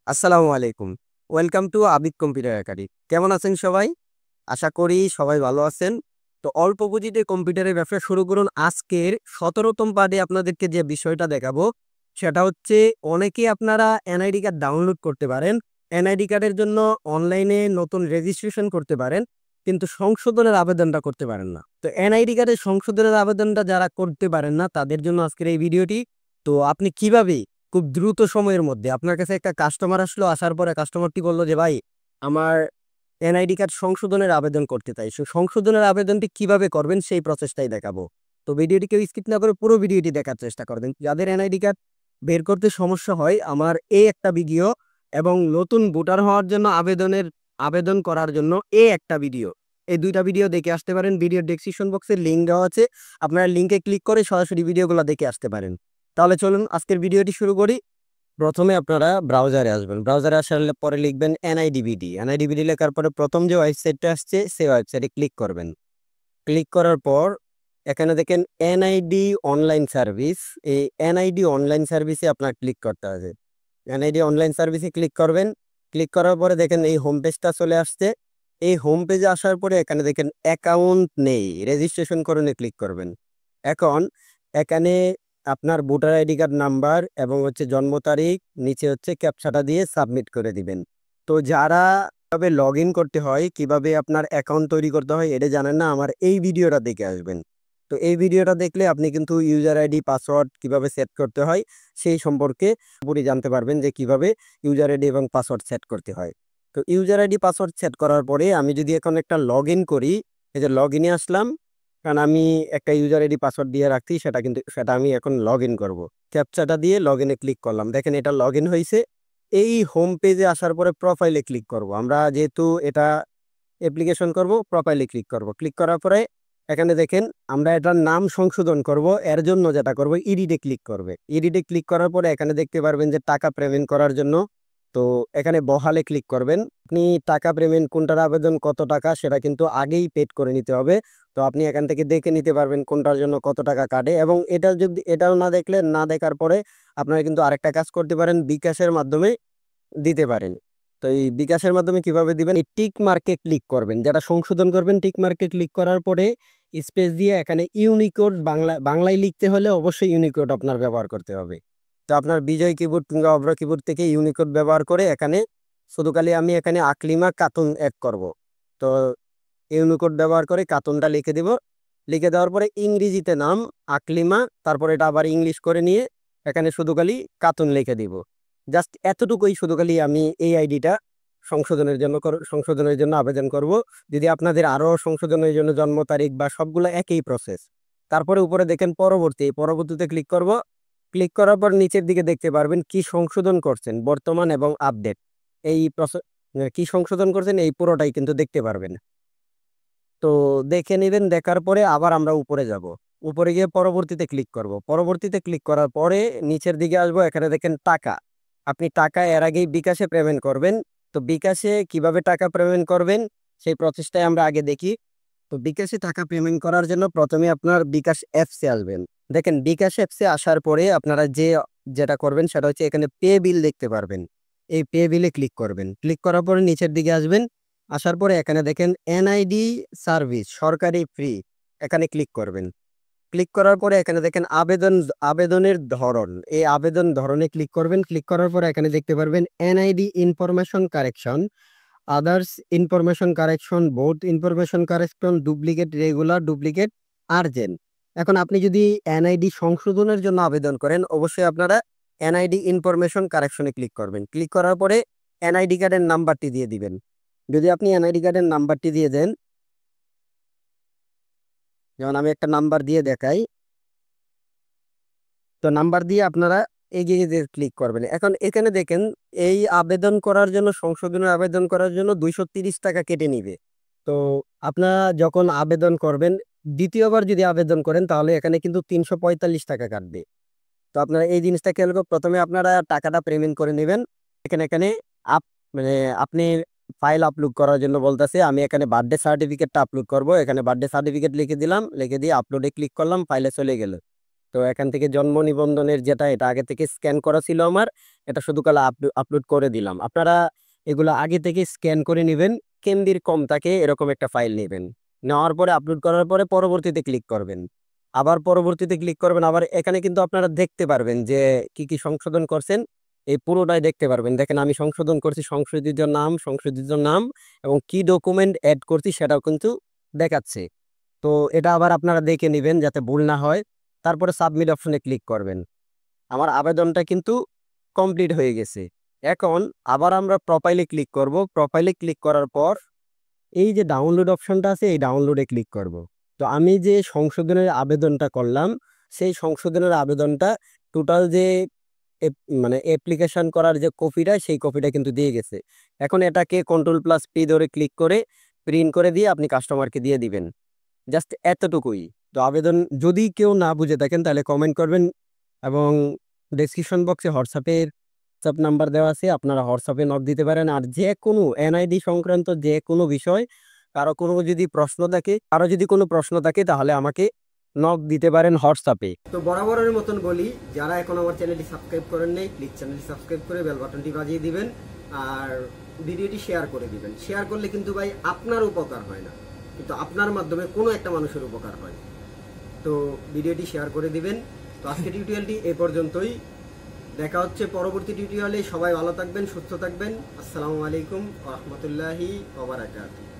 আসসালামু আলাইকুম। Welcome to Abid computer academy. কেমন আছেন সবাই? আশা করি সবাই ভালো আছেন। তো অল্প পুঁজিতে কম্পিউটারের ব্যবসা শুরু করুন। আজকের ১৭তম পার্টে আপনাদেরকে যে বিষয়টা দেখাবো, সেটা হচ্ছে অনেকেই আপনারা এনআইডি কার্ড ডাউনলোড করতে পারেন। এনআইডি কার্ডের জন্য অনলাইনে নতুন রেজিস্ট্রেশন করতে পারেন, কিন্তু সংশোধনের আবেদনটা করতে পারেন না। তো এনআইডি কার্ডের সংশোধনের আবেদনটা যারা করতে পারেন না, তাদের জন্য আজকের এই ভিডিওটি। তো আপনি কিভাবে খুব দ্রুত সময়ের মধ্যে আপনার কাছে একটা কাস্টমার আসলো, আসার পরে কাস্টমারটি বললো যে ভাই আমার এনআইডি কার্ড সংশোধনের আবেদন করতে চাই, সংশোধনের আবেদনটি কিভাবে করবেন সেই প্রসেসটাই দেখাবো। তো ভিডিওটি কেউ স্কিপ না করে পুরো ভিডিওটি দেখার চেষ্টা করবেন। যাদের এনআইডি কার্ড বের করতে সমস্যা হয়, আমার এই একটা ভিডিও এবং নতুন ভোটার হওয়ার জন্য আবেদন করার জন্য এই একটা ভিডিও, এই দুইটা ভিডিও দেখে আসতে পারেন। ভিডিওর ডেসক্রিপশন বক্সে লিঙ্ক দেওয়া আছে, আপনারা লিঙ্কে ক্লিক করে সরাসরি ভিডিওগুলো দেখে আসতে পারেন। তাহলে চলুন আজকের ভিডিওটি শুরু করি। প্রথমে আপনারা ব্রাউজারে আসবেন। ব্রাউজারে আসার পরে লিখবেন এনআইডিবিডি। এনআইডিবিডি লেখার পরে প্রথম যে ওয়েবসাইটটা আসছে সেই ওয়েবসাইটে ক্লিক করবেন। ক্লিক করার পর এখানে দেখেন এনআইডি অনলাইন সার্ভিস। এই এনআইডি অনলাইন সার্ভিসে আপনার ক্লিক করতে হবে। এনআইডি অনলাইন সার্ভিসে ক্লিক করবেন। ক্লিক করার পরে দেখেন এই হোম পেজটা চলে আসছে। এই হোম পেজে আসার পরে এখানে দেখেন অ্যাকাউন্ট নেই, রেজিস্ট্রেশন করণে ক্লিক করবেন। এখন এখানে আপনার ভোটার আইডি কার্ড নাম্বার এবং হচ্ছে জন্ম তারিখ, নিচে হচ্ছে ক্যাপচাটা দিয়ে সাবমিট করে দিবেন। তো যারা কিভাবে লগ ইন করতে হয়, কিভাবে আপনার অ্যাকাউন্ট তৈরি করতে হয় এটা জানেন না, আমার এই ভিডিওটা দেখে আসবেন। তো এই ভিডিওটা দেখলে আপনি কিন্তু ইউজার আইডি পাসওয়ার্ড কিভাবে সেট করতে হয় সেই সম্পর্কে পুরো জানতে পারবেন যে কিভাবে ইউজার আইডি এবং পাসওয়ার্ড সেট করতে হয়। তো ইউজার আইডি পাসওয়ার্ড সেট করার পরে আমি যদি এখন একটা লগ ইন করি, এই যে লগ ইনে আসলাম, কারণ আমি একটা ইউজার আইডি পাসওয়ার্ড দিয়ে রাখছি, সেটা আমি এখন লগ ইন করবো। ক্যাপচাটা দিয়ে লগ ইনে ক্লিক করলাম, দেখেন এটা লগ ইন হয়েছে। এই হোম পেজে আসার পরে প্রোফাইলে ক্লিক করব। আমরা যেহেতু এটা অ্যাপ্লিকেশন করব, প্রোফাইলে ক্লিক করব। ক্লিক করার পরে এখানে দেখেন আমরা এটার নাম সংশোধন করব। এর জন্য যেটা করব, ইডিটে ক্লিক করবে। ইডিটে ক্লিক করার পরে এখানে দেখতে পারবেন যে টাকা পেমেন্ট করার জন্য, তো এখানে বহালে ক্লিক করবেন। আপনি টাকা পেমেন্ট কোনটার আবেদন কত টাকা সেটা কিন্তু আগেই পেড করে নিতে হবে। তো আপনি এখান থেকে দেখে নিতে পারবেন কোনটার জন্য কত টাকা কাটে। এবং এটা যদি এটাও না দেখার পরে আপনারা কিন্তু আরেকটা কাজ করতে পারেন, বিকাশের মাধ্যমে দিতে পারেন। তো এই বিকাশের মাধ্যমে কিভাবে দিবেন, এই টিক মার্কে ক্লিক করবেন, যেটা সংশোধন করবেন। টিক মার্কে ক্লিক করার পরে স্পেস দিয়ে এখানে ইউনিকোড, বাংলায় লিখতে হলে অবশ্যই ইউনিকোড আপনার ব্যবহার করতে হবে। তো আপনার বিজয় কিবোর্ড কিংবা অভ্র কিবোর্ড থেকে ইউনিকোড ব্যবহার করে এখানে শুধু খালি আমি এখানে আকলিমা কাতুন অ্যাড করব। তো ইউনিকোড ব্যবহার করে কাতুনটা লিখে দিব। লিখে দেওয়ার পরে ইংরেজিতে নাম আকলিমা, তারপরে এটা আবার ইংলিশ করে নিয়ে এখানে শুধু খালি কাতুন লিখে দিব। জাস্ট এতটুকুই, শুধু খালি আমি এই আইডিটা সংশোধনের জন্য আবেদন করব। যদি আপনাদের আরও সংশোধনের জন্য জন্ম তারিখ বা সবগুলো একই প্রসেস। তারপরে উপরে দেখেন পরবর্তীতে ক্লিক করব। ক্লিক করার পর নিচের দিকে দেখতে পারবেন কি সংশোধন করছেন, বর্তমান এবং আপডেট। এই প্রসেস কি সংশোধন করছেন এই পুরোটাই কিন্তু দেখতে পারবেন। তো দেখে নেবেন। দেখার পরে আবার আমরা উপরে যাব। উপরে গিয়ে পরবর্তীতে ক্লিক করব। পরবর্তীতে ক্লিক করার পরে নিচের দিকে আসবো। এখানে দেখেন টাকা, আপনি টাকা এর আগেই বিকাশে পেমেন্ট করবেন। তো বিকাশে কিভাবে টাকা পেমেন্ট করবেন সেই প্রসেসটাই আমরা আগে দেখি। তো বিকাশে টাকা পেমেন্ট করার জন্য প্রথমে আপনার বিকাশ অ্যাপসে আসবেন। দেখেন বিকাশ অ্যাপসে আসার পরে আপনারা যেটা করবেন সেটা হচ্ছে এখানে পে বিল দেখতে পারবেন। এই পে বিলে ক্লিক করবেন। ক্লিক করার পরে নিচের দিকে আসবেন। আসার পরে এখানে দেখেন এনআইডি সার্ভিস সরকারি ফ্রি, এখানে ক্লিক করবেন। ক্লিক করার পরে এখানে দেখেন আবেদনের ধরন, এই আবেদন ধরনে ক্লিক করবেন। ক্লিক করার পরে এখানে দেখতে পারবেন NID information correction, others information correction, both information correction, duplicate, regular, duplicate, urgent. এখন আপনি যদি এনআইডি সংশোধনের জন্য আবেদন করেন, অবশ্যই আপনারা এনআইডি ইনফরমেশন কারেকশনে ক্লিক করবেন। ক্লিক করার পরে এনআইডি কার্ডের নাম্বারটি দিয়ে দিবেন। যদি আপনি এনআইডি কার্ডের নাম্বারটি দিয়ে দেন, যেমন আমি একটা নাম্বার দিয়ে দেখাই, তো নাম্বার দিয়ে আপনারা এগিয়ে দিয়ে ক্লিক করবেন। এখন এখানে দেখেন এই আবেদন করার জন্য, সংশোধনের আবেদন করার জন্য 230 টাকা কেটে নিবে। তো আপনারা যখন আবেদন করবেন, দ্বিতীয়বার যদি আবেদন করেন তাহলে এখানে কিন্তু 345 টাকা কাটবে। তো আপনারা এই জিনিসটা খেয়াল করে প্রথমে আপনারা টাকাটা পেমেন্ট করে নেবেন। এখানে আপ মানে আপনি ফাইল আপলোড করার জন্য বলতেছে, আমি এখানে বার্থডে সার্টিফিকেটটা আপলোড করব। এখানে বার্থডে সার্টিফিকেট লিখে দিলাম, লিখে দিয়ে আপলোডে ক্লিক করলাম, ফাইলে চলে গেল। তো এখান থেকে জন্ম নিবন্ধনের যেটা এটা আগে থেকে স্ক্যান করা ছিল আমার, এটা শুধু কালা আপলোড করে দিলাম। আপনারা এগুলো আগে থেকে স্ক্যান করে নেবেন, কেন্দ্রের কম থাকে এরকম একটা ফাইল নেবেন। নেওয়ার পরে আপলোড করার পরে পরবর্তীতে ক্লিক করবেন, আবার পরবর্তীতে ক্লিক করবেন। আবার এখানে কিন্তু আপনারা দেখতে পারবেন যে কি কি সংশোধন করছেন, এই পুরোটাই দেখতে পারবেন। দেখেন আমি সংশোধন করছি, সংশোধিত নাম এবং কি ডকুমেন্ট অ্যাড করছি সেটাও কিন্তু দেখাচ্ছে। তো এটা আবার আপনারা দেখে নেবেন যাতে ভুল না হয়। তারপরে সাবমিট অপশনে ক্লিক করবেন। আমার আবেদনটা কিন্তু কমপ্লিট হয়ে গেছে। এখন আবার আমরা প্রোফাইলে ক্লিক করব। প্রোফাইলে ক্লিক করার পর এই যে ডাউনলোড অপশনটা আছে, এই ডাউনলোডে ক্লিক করব। তো আমি যে সংশোধনের আবেদনটা করলাম, সেই সংশোধনের আবেদনটা টোটাল যে মানে অ্যাপ্লিকেশন করার যে কপিটা, সেই কপিটা কিন্তু দিয়ে গেছে। এখন এটাকে Ctrl+P ধরে ক্লিক করে প্রিন্ট করে দিয়ে আপনি কাস্টমারকে দিয়ে দিবেন। জাস্ট এতটুকুই। তো আবেদন যদি কেউ না বুঝে থাকেন তাহলে কমেন্ট করবেন, এবং ডেসক্রিপশন বক্সে হোয়াটসঅ্যাপের নাম্বার দেওয়া আছে, আপনারা হোয়াটসঅ্যাপে নক দিতে পারেন। আর যে কোনো এনআইডি সংক্রান্ত যে কোনো বিষয়, কারো যদি কোনো প্রশ্ন থাকে তাহলে আমাকে নক দিতে পারেন হোয়াটসঅ্যাপে। তো বরাবরের মতন বলি, যারা এখন আমার চ্যানেলটি সাবস্ক্রাইব করেন নাই, প্লিজ চ্যানেলটি সাবস্ক্রাইব করে বেল বাটনটি বাজিয়ে দিবেন, আর ভিডিওটি শেয়ার করে দিবেন। শেয়ার করলে কিন্তু ভাই আপনার উপকার হয় না, কিন্তু আপনার মাধ্যমে কোনো একটা মানুষের উপকার হয়। তো ভিডিওটি শেয়ার করে দিবেন। তো আজকে টিউটোরিয়ালটি এ পর্যন্তই। দেখা হচ্ছে পরবর্তী টিউটোরিয়ালে। সবাই ভালো থাকবেন, সুস্থ থাকবেন। আসসালামু আলাইকুম ওয়া রাহমাতুল্লাহি ওয়া বারাকাতুহু।